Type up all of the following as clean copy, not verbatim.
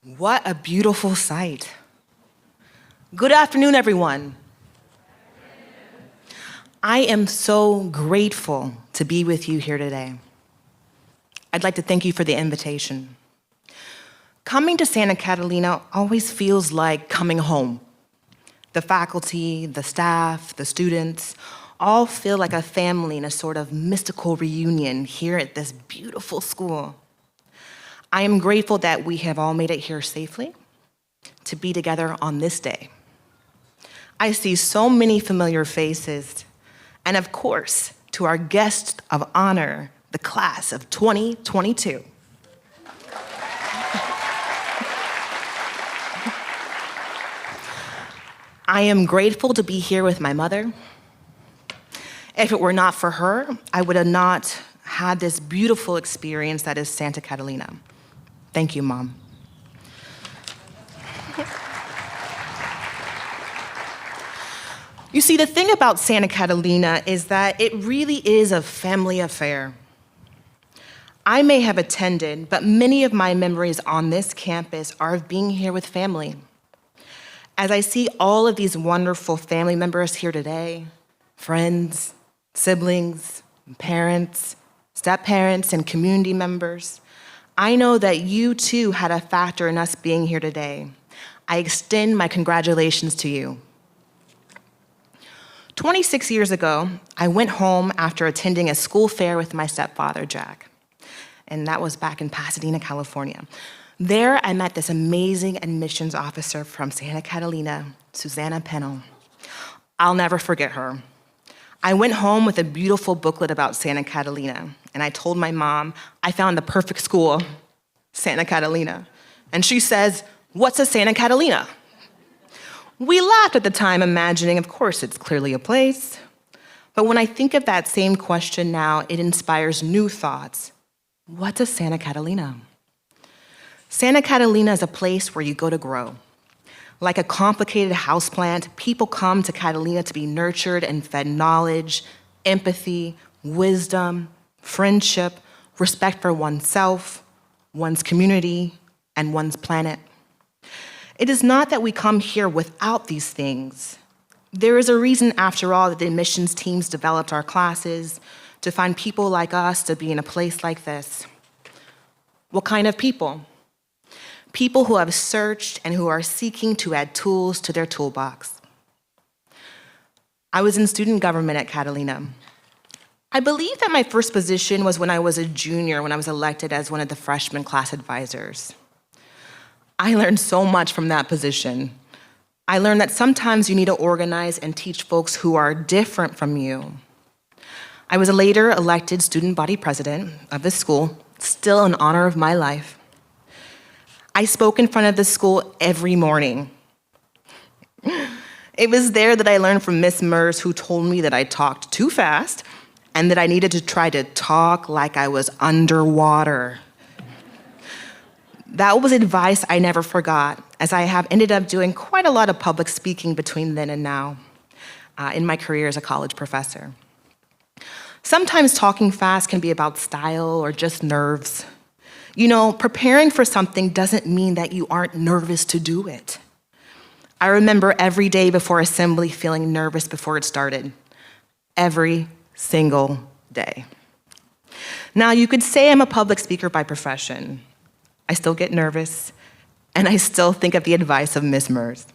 What a beautiful sight. Good afternoon, everyone. I am so grateful to be with you here today. I'd like to thank you for the invitation. Coming to Santa Catalina always feels like coming home. The faculty, the staff, the students, all feel like a family in a sort of mystical reunion here at this beautiful school. I am grateful that we have all made it here safely to be together on this day. I see so many familiar faces, and of course, to our guest of honor, the class of 2022. I am grateful to be here with my mother. If it were not for her, I would have not had this beautiful experience that is Santa Catalina. Thank you, Mom. You see, the thing about Santa Catalina is that it really is a family affair. I may have attended, but many of my memories on this campus are of being here with family. As I see all of these wonderful family members here today, friends, siblings, parents, step-parents, and community members, I know that you too had a factor in us being here today. I extend my congratulations to you. 26 years ago, I went home after attending a school fair with my stepfather, Jack, and that was back in Pasadena, California. There, I met this amazing admissions officer from Santa Catalina, Susanna Pennell. I'll never forget her. I went home with a beautiful booklet about Santa Catalina, and I told my mom I found the perfect school, Santa Catalina. And she says, "What's a Santa Catalina?" We laughed at the time, imagining, of course, it's clearly a place. But when I think of that same question now, it inspires new thoughts. What's a Santa Catalina? Santa Catalina is a place where you go to grow. Like a complicated houseplant, people come to Catalina to be nurtured and fed knowledge, empathy, wisdom, friendship, respect for oneself, one's community, and one's planet. It is not that we come here without these things. There is a reason, after all, that the admissions teams developed our classes to find people like us to be in a place like this. What kind of people? People who have searched and who are seeking to add tools to their toolbox. I was in student government at Catalina. I believe that my first position was when I was a junior, when I was elected as one of the freshman class advisors. I learned so much from that position. I learned that sometimes you need to organize and teach folks who are different from you. I was later elected student body president of the school, still an honor of my life. I spoke in front of the school every morning. It was there that I learned from Miss Mers, who told me that I talked too fast and that I needed to try to talk like I was underwater. That was advice I never forgot, as I have ended up doing quite a lot of public speaking between then and now in my career as a college professor. Sometimes talking fast can be about style or just nerves. You know, preparing for something doesn't mean that you aren't nervous to do it. I remember every day before assembly feeling nervous before it started. Every single day. Now, you could say I'm a public speaker by profession. I still get nervous, and I still think of the advice of Miss Mers.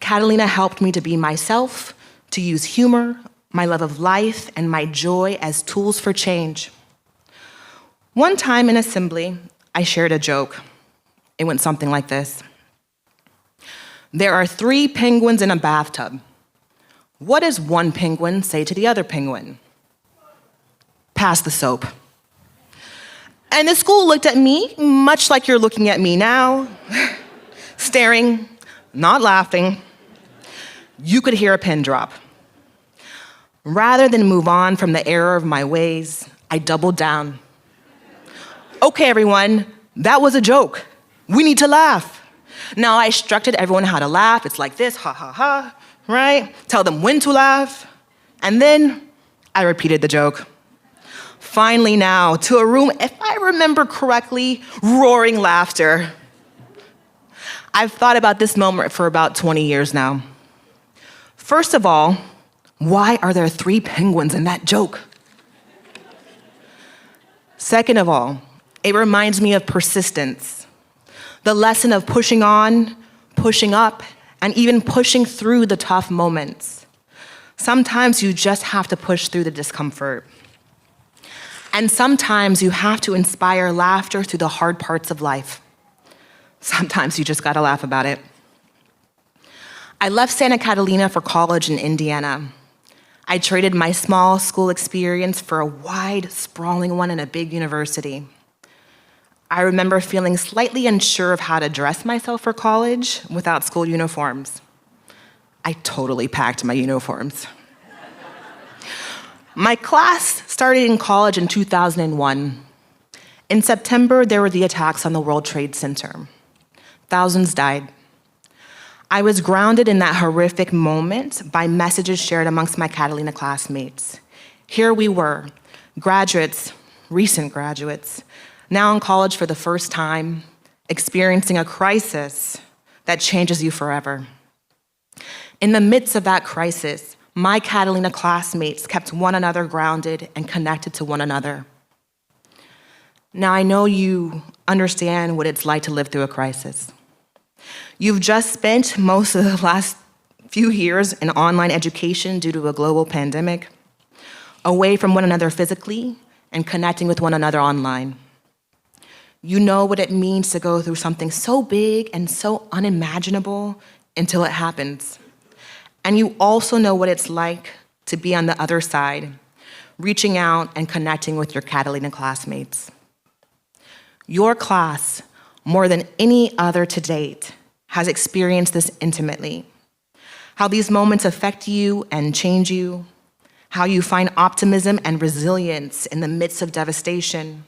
Catalina helped me to be myself, to use humor, my love of life, and my joy as tools for change. One time in assembly, I shared a joke. It went something like this. There are 3 penguins in a bathtub. What does one penguin say to the other penguin? Pass the soap. And the school looked at me, much like you're looking at me now, staring, not laughing. You could hear a pin drop. Rather than move on from the error of my ways, I doubled down. Okay, everyone, that was a joke. We need to laugh. Now, I instructed everyone how to laugh. It's like this, ha, ha, ha, right? Tell them when to laugh. And then I repeated the joke. Finally now, to a room, if I remember correctly, roaring laughter. I've thought about this moment for about 20 years now. First of all, why are there 3 penguins in that joke? Second of all, it reminds me of persistence, the lesson of pushing on, pushing up, and even pushing through the tough moments. Sometimes you just have to push through the discomfort. And sometimes you have to inspire laughter through the hard parts of life. Sometimes you just gotta laugh about it. I left Santa Catalina for college in Indiana. I traded my small school experience for a wide, sprawling one in a big university. I remember feeling slightly unsure of how to dress myself for college without school uniforms. I totally packed my uniforms. My class started in college in 2001. In September, there were the attacks on the World Trade Center. Thousands died. I was grounded in that horrific moment by messages shared amongst my Catalina classmates. Here we were, graduates, recent graduates, now in college for the first time, experiencing a crisis that changes you forever. In the midst of that crisis, my Catalina classmates kept one another grounded and connected to one another. Now, I know you understand what it's like to live through a crisis. You've just spent most of the last few years in online education due to a global pandemic, away from one another physically and connecting with one another online. You know what it means to go through something so big and so unimaginable until it happens. And you also know what it's like to be on the other side, reaching out and connecting with your Catalina classmates. Your class, more than any other to date, has experienced this intimately. How these moments affect you and change you, how you find optimism and resilience in the midst of devastation,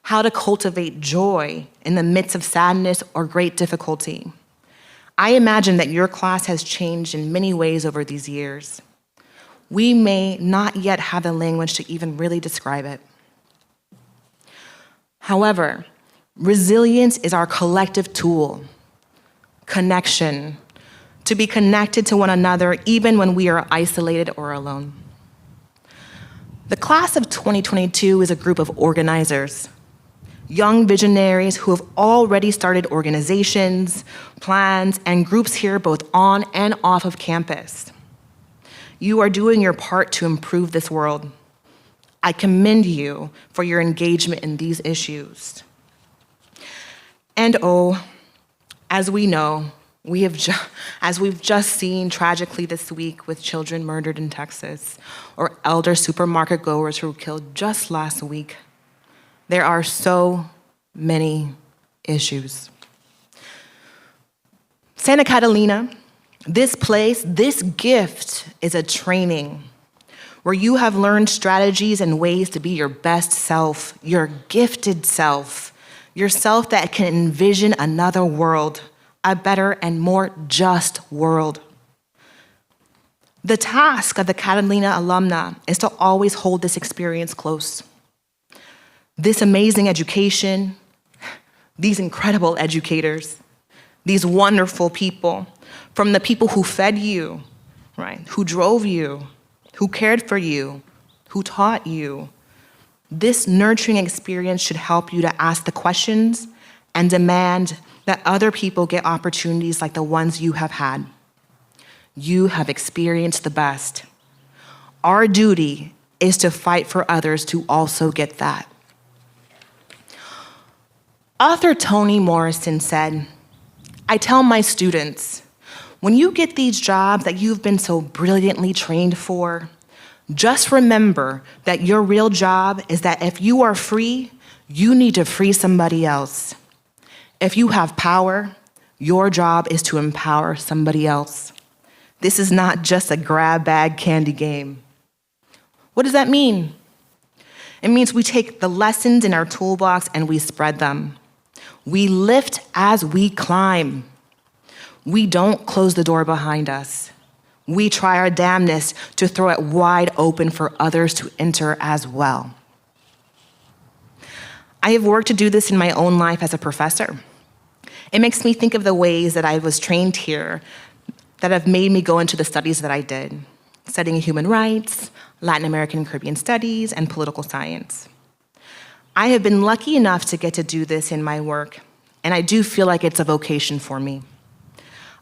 how to cultivate joy in the midst of sadness or great difficulty. I imagine that your class has changed in many ways over these years. We may not yet have the language to even really describe it. However, resilience is our collective tool, connection, to be connected to one another even when we are isolated or alone. The class of 2022 is a group of organizers, young visionaries who have already started organizations, plans, and groups here both on and off of campus. You are doing your part to improve this world. I commend you for your engagement in these issues. And as we know, as we've just seen tragically this week with children murdered in Texas, or elder supermarket goers who were killed just last week, there are so many issues. Santa Catalina, this place, this gift is a training where you have learned strategies and ways to be your best self, your gifted self, your self that can envision another world, a better and more just world. The task of the Catalina alumna is to always hold this experience close. This amazing education, these incredible educators, these wonderful people, from the people who fed you, right, who drove you, who cared for you, who taught you. This nurturing experience should help you to ask the questions and demand that other people get opportunities like the ones you have had. You have experienced the best. Our duty is to fight for others to also get that. Author Toni Morrison said, "I tell my students, when you get these jobs that you've been so brilliantly trained for, just remember that your real job is that if you are free, you need to free somebody else. If you have power, your job is to empower somebody else. This is not just a grab bag candy game." What does that mean? It means we take the lessons in our toolbox and we spread them. We lift as we climb. We don't close the door behind us. We try our damnedest to throw it wide open for others to enter as well. I have worked to do this in my own life as a professor. It makes me think of the ways that I was trained here that have made me go into the studies that I did, studying human rights, Latin American and Caribbean studies, and political science. I have been lucky enough to get to do this in my work, and I do feel like it's a vocation for me.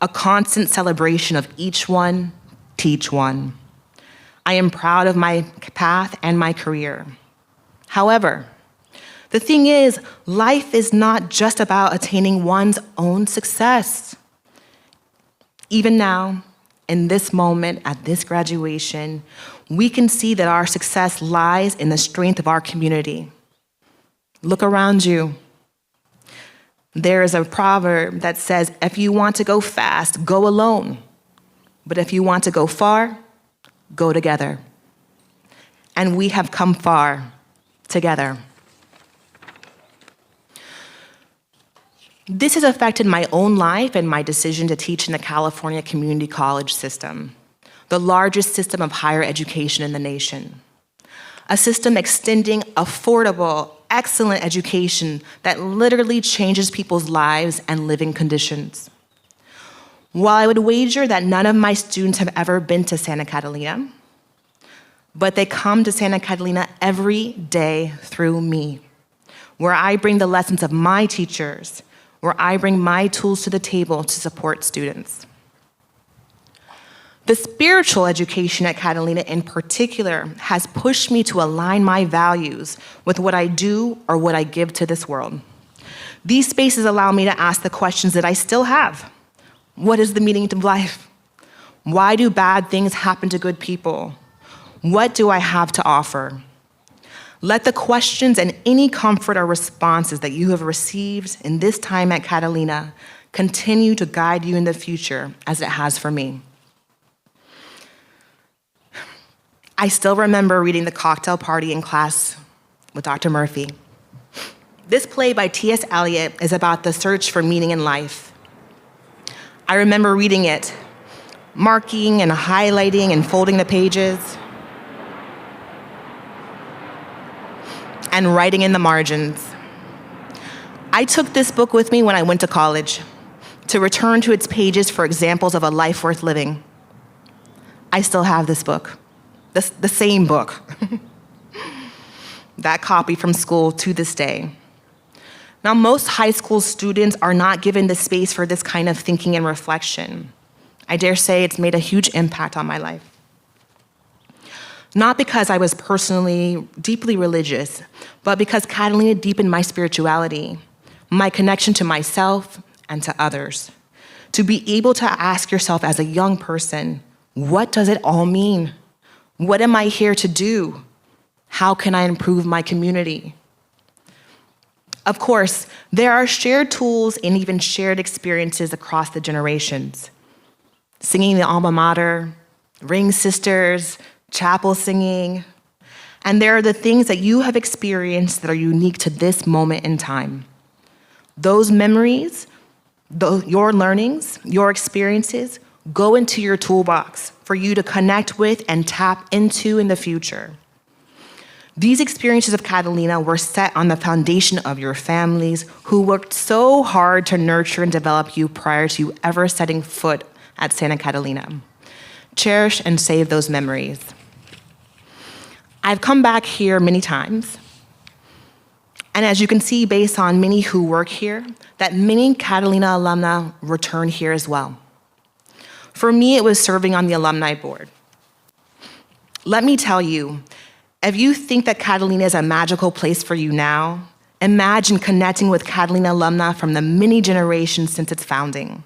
A constant celebration of each one, teach one. I am proud of my path and my career. However, the thing is, life is not just about attaining one's own success. Even now, in this moment, at this graduation, we can see that our success lies in the strength of our community. Look around you. There is a proverb that says, if you want to go fast, go alone. But if you want to go far, go together. And we have come far together. This has affected my own life and my decision to teach in the California Community College system, the largest system of higher education in the nation. A system extending affordable, excellent education that literally changes people's lives and living conditions. While I would wager that none of my students have ever been to Santa Catalina, but they come to Santa Catalina every day through me, where I bring the lessons of my teachers, where I bring my tools to the table to support students. The spiritual education at Catalina in particular has pushed me to align my values with what I do or what I give to this world. These spaces allow me to ask the questions that I still have. What is the meaning of life? Why do bad things happen to good people? What do I have to offer? Let the questions and any comfort or responses that you have received in this time at Catalina continue to guide you in the future as it has for me. I still remember reading The Cocktail Party in class with Dr. Murphy. This play by T.S. Eliot is about the search for meaning in life. I remember reading it, marking and highlighting and folding the pages, and writing in the margins. I took this book with me when I went to college to return to its pages for examples of a life worth living. I still have this book, the same book, that copy from school to this day. Now, most high school students are not given the space for this kind of thinking and reflection. I dare say it's made a huge impact on my life. Not because I was personally deeply religious, but because Catalina deepened my spirituality, my connection to myself and to others. To be able to ask yourself as a young person, what does it all mean? What am I here to do? How can I improve my community? Of course, there are shared tools and even shared experiences across the generations. Singing the alma mater, ring sisters, chapel singing, and there are the things that you have experienced that are unique to this moment in time. Those memories, your learnings, your experiences, go into your toolbox for you to connect with and tap into in the future. These experiences of Catalina were set on the foundation of your families who worked so hard to nurture and develop you prior to you ever setting foot at Santa Catalina. Cherish and save those memories. I've come back here many times, and as you can see based on many who work here, that many Catalina alumna return here as well. For me, it was serving on the alumni board. Let me tell you, if you think that Catalina is a magical place for you now, imagine connecting with Catalina alumna from the many generations since its founding.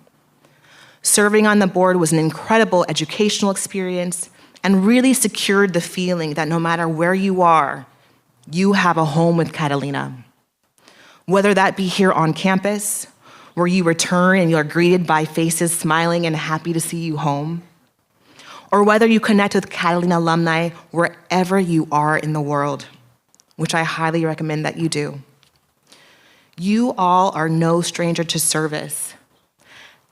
Serving on the board was an incredible educational experience and really secured the feeling that no matter where you are, you have a home with Catalina. Whether that be here on campus, where you return and you're greeted by faces smiling and happy to see you home, or whether you connect with Catalina alumni wherever you are in the world, which I highly recommend that you do. You all are no stranger to service.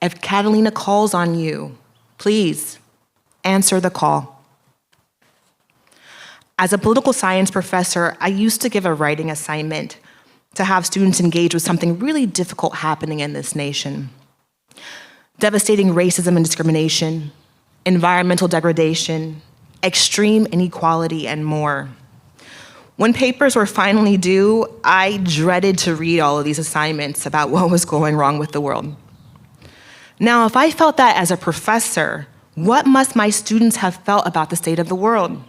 If Catalina calls on you, please answer the call. As a political science professor, I used to give a writing assignment to have students engage with something really difficult happening in this nation. Devastating racism and discrimination, environmental degradation, extreme inequality, and more. When papers were finally due, I dreaded to read all of these assignments about what was going wrong with the world. Now, if I felt that as a professor, what must my students have felt about the state of the world?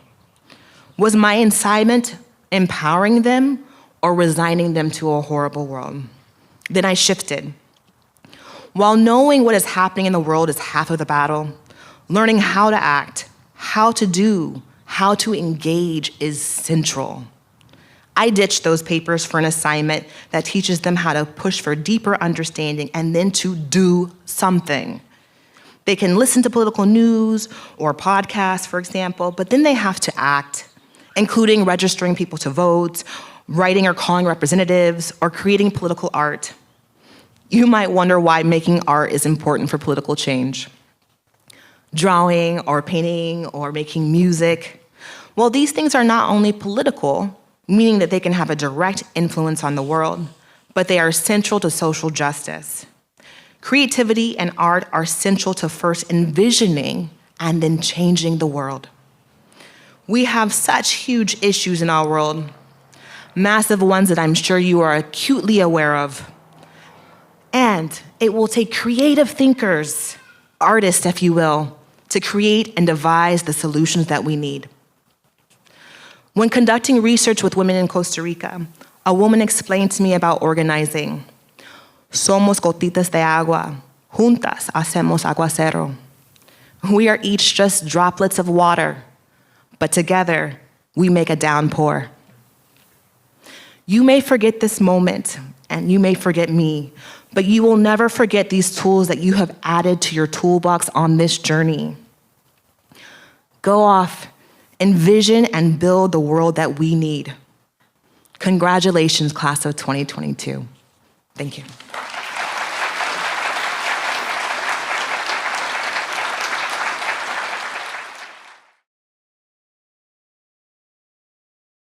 Was my assignment empowering them or resigning them to a horrible world? Then I shifted. While knowing what is happening in the world is half of the battle, learning how to act, how to do, how to engage is central. I ditched those papers for an assignment that teaches them how to push for deeper understanding and then to do something. They can listen to political news or podcasts, for example, but then they have to act, including registering people to vote, writing or calling representatives, or creating political art. You might wonder why making art is important for political change. Drawing or painting or making music. Well, these things are not only political, meaning that they can have a direct influence on the world, but they are central to social justice. Creativity and art are central to first envisioning and then changing the world. We have such huge issues in our world, massive ones that I'm sure you are acutely aware of. And it will take creative thinkers, artists, if you will, to create and devise the solutions that we need. When conducting research with women in Costa Rica, a woman explained to me about organizing. Somos gotitas de agua, juntas hacemos aguacero. We are each just droplets of water, but together we make a downpour. You may forget this moment, and you may forget me, but you will never forget these tools that you have added to your toolbox on this journey. Go off, envision and build the world that we need. Congratulations, class of 2022. Thank you.